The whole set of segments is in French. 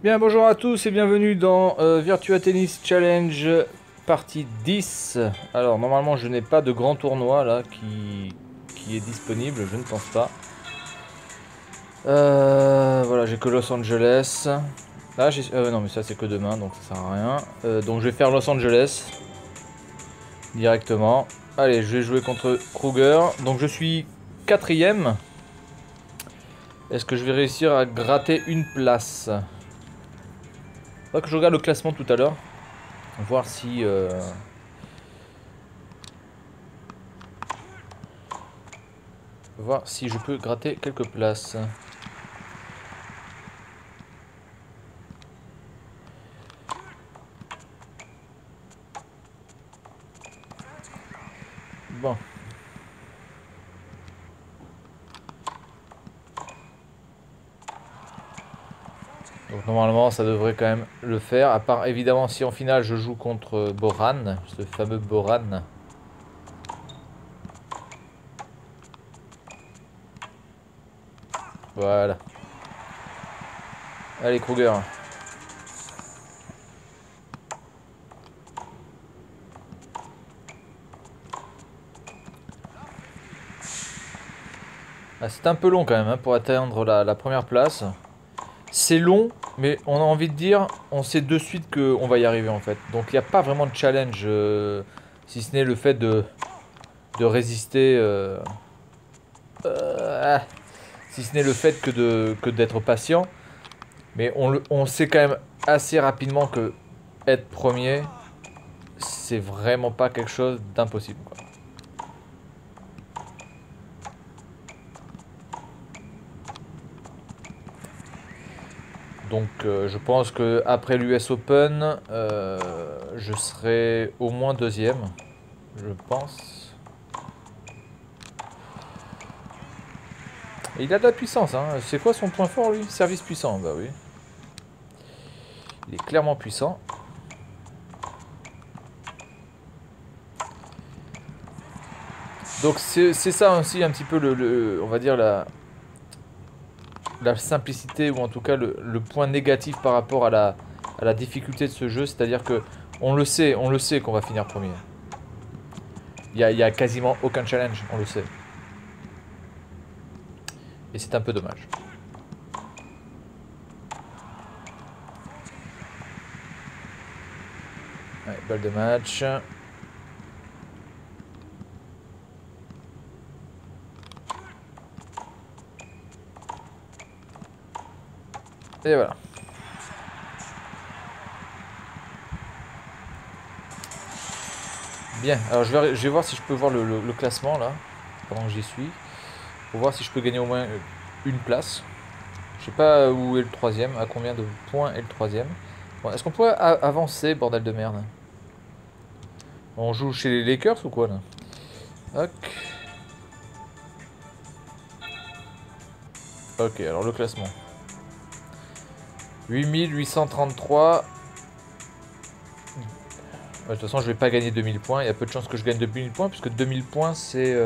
Bien, bonjour à tous et bienvenue dans Virtua Tennis Challenge partie 10. Alors, normalement, je n'ai pas de grand tournoi là qui est disponible, je ne pense pas. Voilà, j'ai que Los Angeles. Là, non, mais ça, c'est que demain, donc ça sert à rien. Donc, je vais faire Los Angeles directement. Allez, je vais jouer contre Kruger. Donc, je suis quatrième. Est-ce que je vais réussir à gratter une place? Faudra que je regarde le classement tout à l'heure. Voir si... voir si je peux gratter quelques places. Bon. Donc normalement ça devrait quand même le faire. À part évidemment si en finale je joue contre Boran. Ce fameux Boran. Voilà. Allez Kruger. Ah, c'est un peu long quand même hein, pour atteindre la première place. C'est long, mais on a envie de dire, on sait de suite qu'on va y arriver en fait. Donc il n'y a pas vraiment de challenge, si ce n'est le fait de résister. Ah, si ce n'est le fait que d'être patient. Mais on sait quand même assez rapidement que être premier, c'est vraiment pas quelque chose d'impossible, quoi. Donc je pense que après l'US Open, je serai au moins deuxième, je pense. Et il a de la puissance, hein. C'est quoi son point fort lui? Service puissant, bah oui. Il est clairement puissant. Donc c'est ça aussi un petit peu on va dire la simplicité ou en tout cas le point négatif par rapport à la difficulté de ce jeu, c'est-à-dire que on le sait qu'on va finir premier. Il y a quasiment aucun challenge, on le sait. Et c'est un peu dommage. Allez, balle de match. Et voilà. Bien, alors je vais voir si je peux voir le classement là, pendant que j'y suis. Pour voir si je peux gagner au moins une place. Je sais pas où est le troisième, à combien de points est le troisième. Bon, est-ce qu'on pourrait avancer, bordel de merde? On joue chez les Lakers ou quoi là? Ok. Ok, alors le classement. 8833. De toute façon, je vais pas gagner 2000 points. Il y a peu de chances que je gagne 2000 points, puisque 2000 points, c'est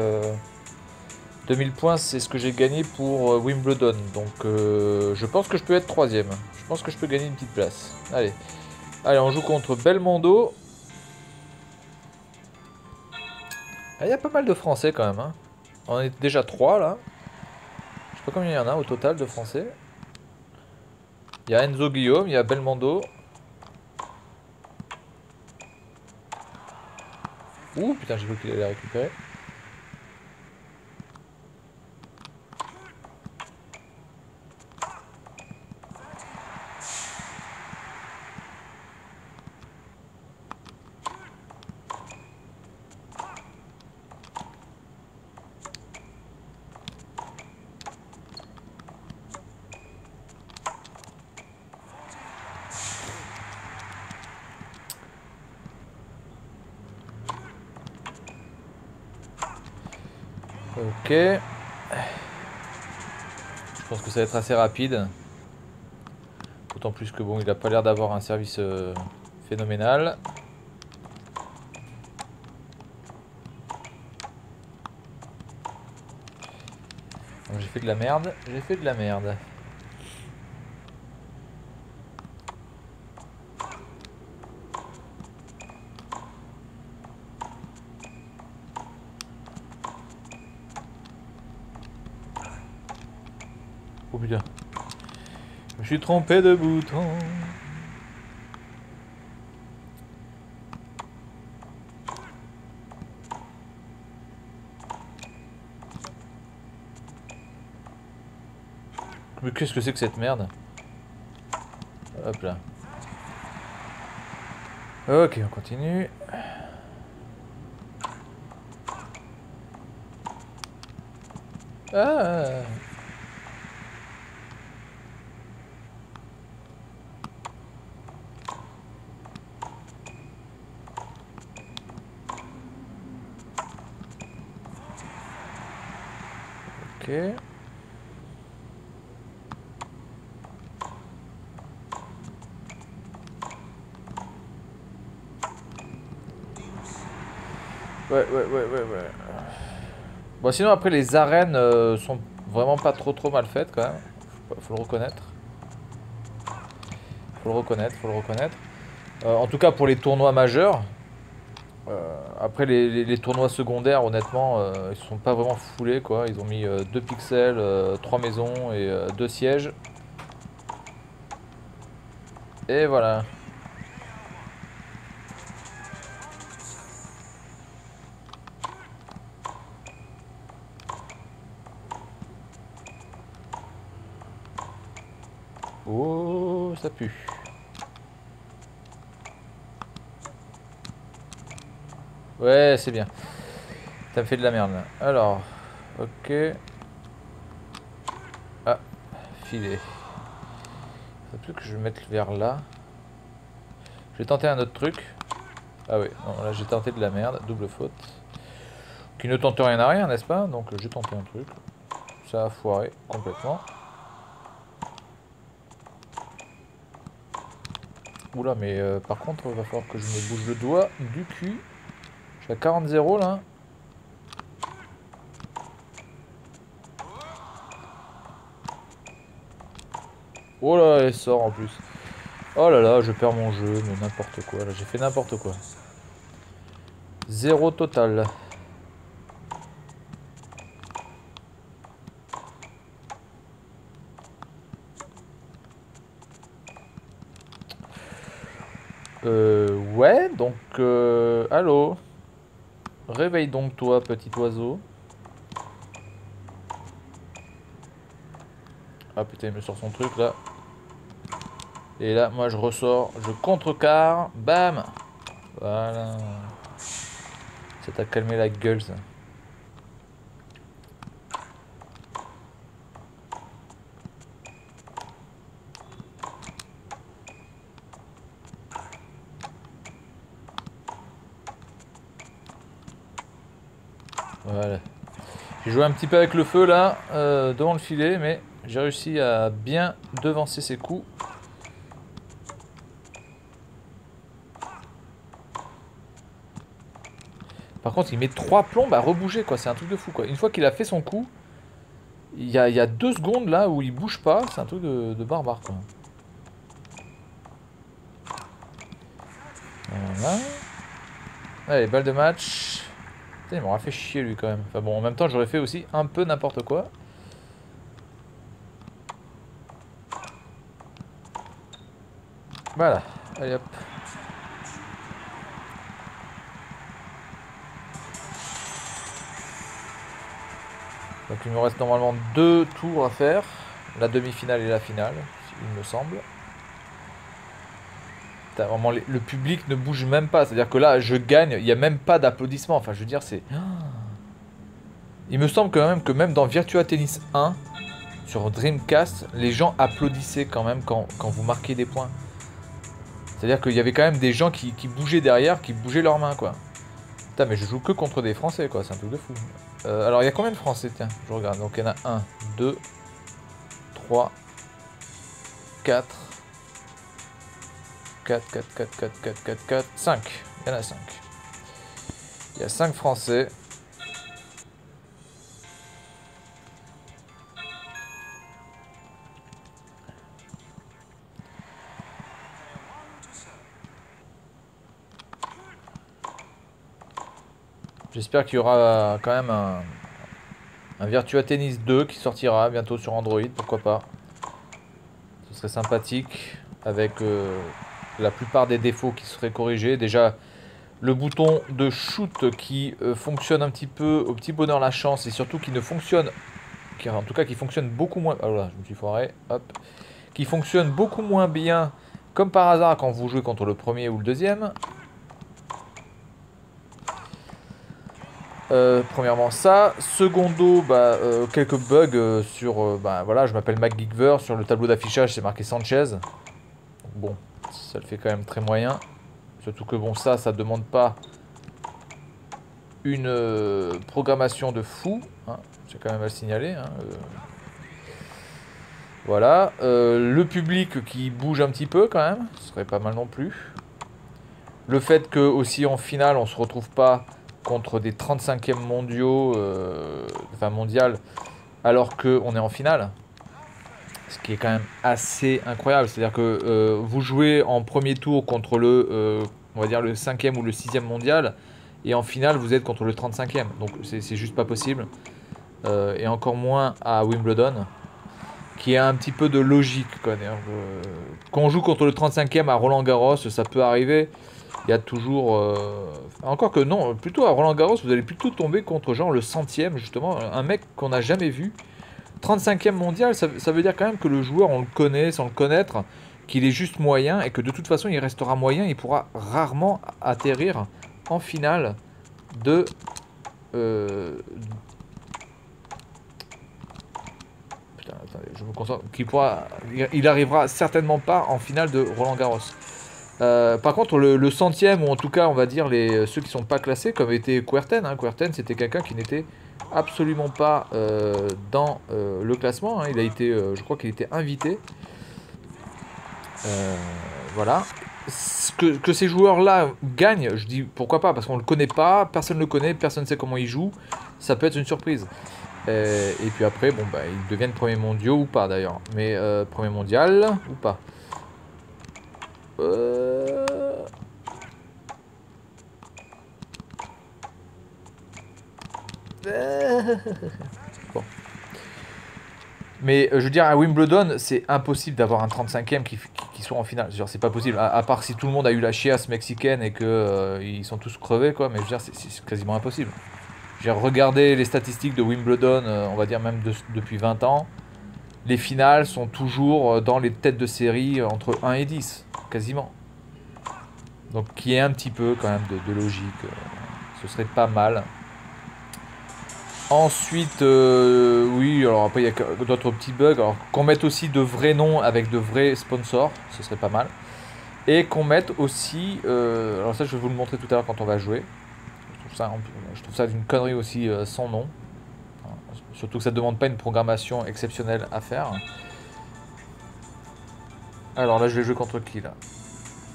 2000 points, c'est ce que j'ai gagné pour Wimbledon. Donc, je pense que je peux être troisième. Je pense que je peux gagner une petite place. Allez, allez, on joue contre Belmondo. Ah, il y a pas mal de Français quand même, hein. On est déjà 3 là. Je sais pas combien il y en a au total de Français. Il y a Enzo Guillaume, il y a Belmondo. Ouh, putain, j'ai vu qu'il allait récupérer. Ok. Je pense que ça va être assez rapide. D'autant plus que bon, il a pas l'air d'avoir un service phénoménal. J'ai fait de la merde, j'ai fait de la merde. Oh putain. Je me suis trompé de bouton. Mais qu'est-ce que c'est que cette merde? Hop là. Ok, on continue. Ah. Ok. Ouais. Bon, sinon après les arènes sont vraiment pas trop mal faites quand même. Faut le reconnaître. Faut le reconnaître. En tout cas pour les tournois majeurs. Après les tournois secondaires, honnêtement, ils se sont pas vraiment foulés quoi. Ils ont mis 2 pixels, 3 maisons et 2 sièges. Et voilà. Oh, ça pue. Ouais, c'est bien. Ça me fait de la merde là. Alors, ok. Ah, filet. Faut plus que je mette vers là. Je vais tenter un autre truc. Ah oui, non, là j'ai tenté de la merde, double faute. Qui ne tente rien à rien, n'est-ce pas? Donc j'ai tenté un truc. Ça a foiré complètement. Oula, mais par contre, il va falloir que je me bouge le doigt du cul. Je suis à 40-0 là. Oh là, elle sort en plus. Oh là là, je perds mon jeu, mais n'importe quoi. Là, j'ai fait n'importe quoi. 0 total. Ouais, donc, allô. Réveille donc toi, petit oiseau. Ah putain, il me sort son truc là. Et là, moi je ressors, je contrecarre, bam. Voilà. Ça t'a calmé la gueule ça. Voilà. J'ai joué un petit peu avec le feu là, devant le filet, mais j'ai réussi à bien devancer ses coups. Par contre, il met 3 plombes à rebouger, quoi. C'est un truc de fou, quoi. Une fois qu'il a fait son coup, il y a 2 secondes là où il bouge pas. C'est un truc de barbare, quoi. Voilà. Allez, balle de match. Putain, il m'aura fait chier lui quand même. Enfin bon, en même temps, j'aurais fait aussi un peu n'importe quoi. Voilà. Allez hop. Donc il me reste normalement 2 tours à faire. La demi-finale et la finale, il me semble. Putain, vraiment, le public ne bouge même pas. C'est-à-dire que là, je gagne, il n'y a même pas d'applaudissements. Enfin, je veux dire, c'est... Il me semble quand même que même dans Virtua Tennis 1, sur Dreamcast, les gens applaudissaient quand même quand vous marquiez des points. C'est-à-dire qu'il y avait quand même des gens qui bougeaient derrière, qui bougeaient leurs mains, quoi. Putain, mais je joue que contre des Français, quoi. C'est un truc de fou. Alors, il y a combien de Français? Tiens, je regarde. Donc, il y en a 1, 2, 3, 4, 4, 4, 4, 4, 4, 4, 4, 5. Il y en a 5. Il y a 5 Français. J'espère qu'il y aura quand même Un Virtua Tennis 2 qui sortira bientôt sur Android, pourquoi pas. Ce serait sympathique, avec la plupart des défauts qui seraient corrigés. Déjà, le bouton de shoot qui fonctionne un petit peu au petit bonheur la chance, et surtout qui ne fonctionne, en tout cas qui fonctionne beaucoup moins... Ah voilà, je me suis foiré, hop. Qui fonctionne beaucoup moins bien, comme par hasard, quand vous jouez contre le premier ou le deuxième. Premièrement ça, secondo, quelques bugs sur, voilà, je m'appelle MacGeekver, sur le tableau d'affichage c'est marqué Sanchez. Donc, bon, ça le fait quand même très moyen. Surtout que bon, ça demande pas une programmation de fou, hein, c'est quand même à le signaler. Hein, Voilà, le public qui bouge un petit peu quand même, ce serait pas mal non plus. Le fait que aussi en finale on se retrouve pas contre des 35e mondiaux, enfin mondial, alors qu'on est en finale. Ce qui est quand même assez incroyable. C'est-à-dire que vous jouez en premier tour contre le, on va dire le 5e ou le 6e mondial, et en finale vous êtes contre le 35e. Donc c'est juste pas possible. Et encore moins à Wimbledon, qui a un petit peu de logique, quoi. Quand on joue contre le 35e à Roland Garros, ça peut arriver. Il y a toujours... Encore que non, plutôt à Roland Garros, vous allez plutôt tomber contre genre le 100e, justement, un mec qu'on n'a jamais vu. 35e mondial, ça veut dire quand même que le joueur, on le connaît sans le connaître, qu'il est juste moyen, et que de toute façon, il restera moyen, il pourra rarement atterrir en finale de... Putain, attendez, je me concentre. Il arrivera certainement pas en finale de Roland Garros. Par contre, le centième, ou en tout cas, on va dire ceux qui sont pas classés, comme était Kuerten. Hein. Kuerten, c'était quelqu'un qui n'était absolument pas dans le classement. Hein. Il a été, je crois qu'il était invité. Voilà. Que ces joueurs-là gagnent, je dis pourquoi pas, parce qu'on le connaît pas, personne ne le connaît, personne ne sait comment il joue. Ça peut être une surprise. Et puis après, bon, ils deviennent premiers mondiaux ou pas d'ailleurs. Mais premier mondial ou pas. Bon. Mais je veux dire, à Wimbledon, c'est impossible d'avoir un 35e qui soit en finale. C'est pas possible. À part si tout le monde a eu la chiasse mexicaine et que ils sont tous crevés, quoi. Mais je veux dire, c'est quasiment impossible. J'ai regardé les statistiques de Wimbledon, on va dire même depuis 20 ans. Les finales sont toujours dans les têtes de série entre 1 et 10, quasiment. Donc qui est un petit peu quand même de logique. Ce serait pas mal. Ensuite, oui, alors après il y a d'autres petits bugs. Alors qu'on mette aussi de vrais noms avec de vrais sponsors, ce serait pas mal. Et qu'on mette aussi, alors ça je vais vous le montrer tout à l'heure quand on va jouer. Je trouve ça d'une connerie aussi sans nom. Surtout que ça ne demande pas une programmation exceptionnelle à faire. Alors là je vais jouer contre qui là?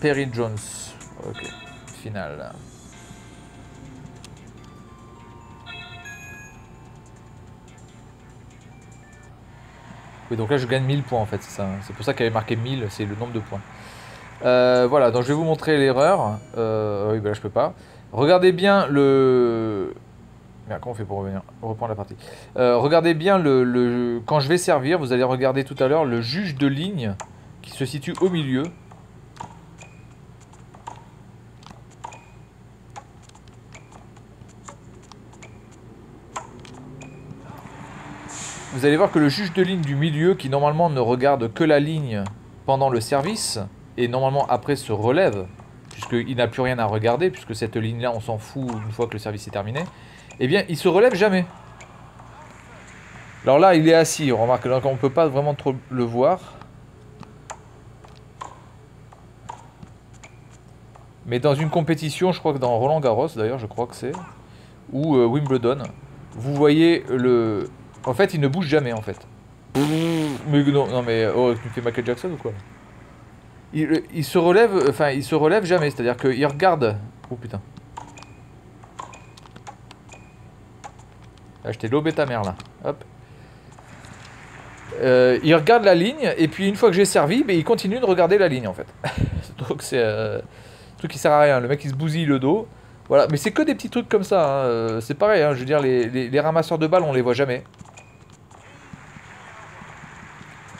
Perry Jones. Ok, finale. Oui, donc là je gagne 1000 points en fait, c'est ça. C'est pour ça qu'il y avait marqué 1000, c'est le nombre de points. Voilà, donc je vais vous montrer l'erreur. Oui, là je peux pas. Regardez bien le... Merde, comment on fait pour reprendre la partie? Regardez bien quand je vais servir, vous allez regarder tout à l'heure le juge de ligne qui se situe au milieu. Vous allez voir que le juge de ligne du milieu, qui normalement ne regarde que la ligne pendant le service, et normalement après se relève, puisqu'il n'a plus rien à regarder, puisque cette ligne-là, on s'en fout une fois que le service est terminé, eh bien, il se relève jamais. Alors là, il est assis, on remarque qu'on ne peut pas vraiment trop le voir. Mais dans une compétition, je crois que dans Roland Garros, d'ailleurs, je crois que c'est, ou Wimbledon, vous voyez le... En fait, il ne bouge jamais, en fait. Mais non, mais oh, tu me fais Michael Jackson ou quoi? Il se relève, enfin, il se relève jamais, c'est-à-dire qu'il regarde... Oh putain. Là, je t'ai lobé ta mère, là. Hop. Il regarde la ligne, et puis une fois que j'ai servi, il continue de regarder la ligne, en fait. Donc c'est... truc qui sert à rien. Le mec, il se bousille le dos. Voilà, mais c'est que des petits trucs comme ça, hein. C'est pareil, hein, je veux dire, les ramasseurs de balles, on les voit jamais.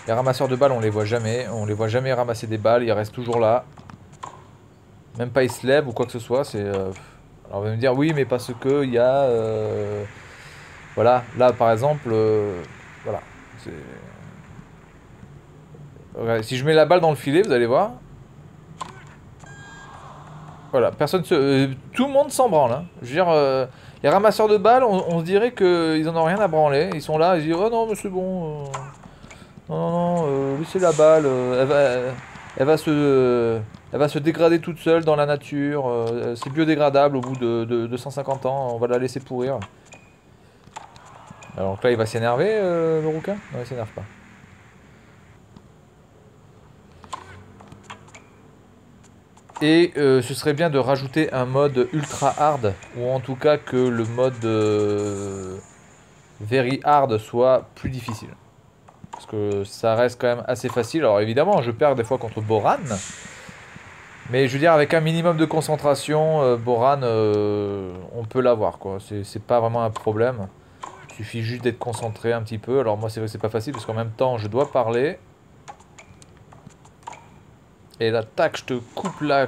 Les ramasseurs de balles, on les voit jamais ramasser des balles, ils restent toujours là. Même pas ils se lèvent ou quoi que ce soit, c'est... Alors on va me dire, oui, mais parce que il y a... Voilà, là par exemple, voilà. Regardez, si je mets la balle dans le filet, vous allez voir. Voilà, personne se... tout le monde s'en branle, hein. Je veux dire, les ramasseurs de balles, on se dirait qu'ils en ont rien à branler. Ils sont là, ils disent, oh non, mais c'est bon... Non, non, non, laissez la balle, elle va se dégrader toute seule dans la nature. C'est biodégradable au bout de 150 ans, on va la laisser pourrir. Alors là, il va s'énerver, le rouquin? Non, il s'énerve pas. Et ce serait bien de rajouter un mode ultra hard, ou en tout cas que le mode very hard soit plus difficile. Parce que ça reste quand même assez facile. Alors évidemment, je perds des fois contre Boran. Mais je veux dire, avec un minimum de concentration, Boran, on peut l'avoir, quoi. C'est pas vraiment un problème. Il suffit juste d'être concentré un petit peu. Alors moi, c'est vrai que c'est pas facile, parce qu'en même temps, je dois parler. Et là, tac, je te coupe la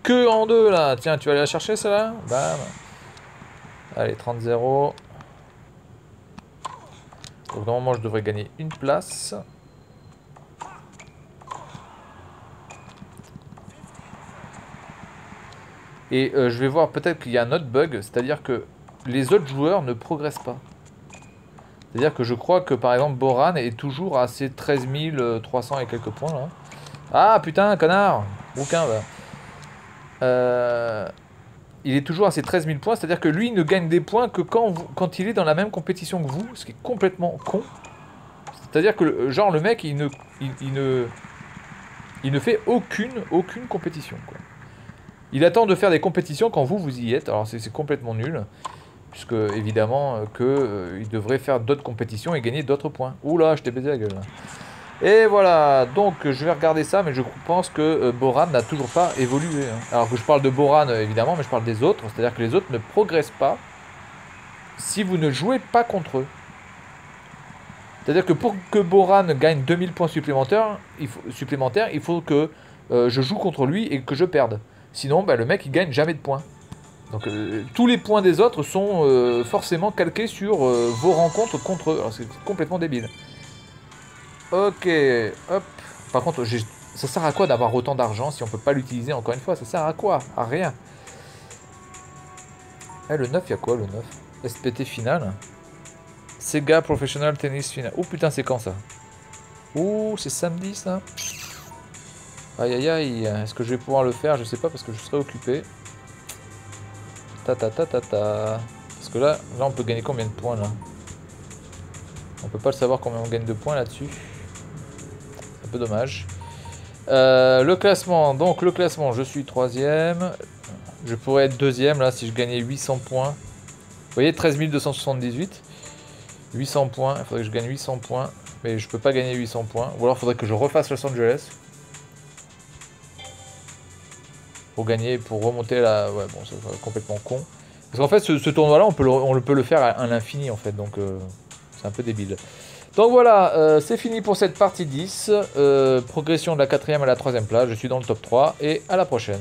queue en deux, là. Tiens, tu vas aller la chercher, celle-là? Bam. Allez, 30-0. Donc normalement, je devrais gagner une place. Et je vais voir peut-être qu'il y a un autre bug, c'est-à-dire que les autres joueurs ne progressent pas. C'est-à-dire que je crois que par exemple Boran est toujours à ses 13 300 et quelques points là. Ah putain, connard! Rouquin va. Il est toujours à ses 13 000 points, c'est-à-dire que lui ne gagne des points que quand il est dans la même compétition que vous, ce qui est complètement con. C'est-à-dire que genre le mec il ne fait aucune compétition, quoi. Il attend de faire des compétitions quand vous y êtes, alors c'est complètement nul. Puisque évidemment il devrait faire d'autres compétitions et gagner d'autres points. Oula, je t'ai baisé la gueule là. Et voilà, donc je vais regarder ça, mais je pense que Boran n'a toujours pas évolué, hein. Alors que je parle de Boran évidemment, mais je parle des autres, c'est-à-dire que les autres ne progressent pas si vous ne jouez pas contre eux. C'est-à-dire que pour que Boran gagne 2000 points supplémentaires, il faut que je joue contre lui et que je perde. Sinon, bah, le mec il gagne jamais de points. Donc tous les points des autres sont forcément calqués sur vos rencontres contre eux. Alors c'est complètement débile. Ok, hop. Par contre, ça sert à quoi d'avoir autant d'argent si on peut pas l'utiliser encore une fois? Ça sert à quoi? À rien. Eh, le 9, il y a quoi le 9? SPT final. Sega Professional Tennis Final. Oh putain, c'est quand ça? Oh, c'est samedi ça? Aïe aïe aïe. Est-ce que je vais pouvoir le faire? Je sais pas parce que je serai occupé. Parce que là on peut gagner combien de points là? On peut pas le savoir combien on gagne de points là-dessus. C'est un peu dommage. Le classement, donc le classement, je suis 3ème. Je pourrais être 2ème là si je gagnais 800 points. Vous voyez, 13 278. 800 points, il faudrait que je gagne 800 points. Mais je peux pas gagner 800 points. Ou alors il faudrait que je refasse Los Angeles. Pour gagner, pour remonter là. Ouais, bon, c'est complètement con. Parce qu'en fait, ce tournoi-là, on peut le faire à l'infini, en fait. Donc, c'est un peu débile. Donc voilà, c'est fini pour cette partie 10. Progression de la 4ème à la 3ème place. Je suis dans le top 3. Et à la prochaine.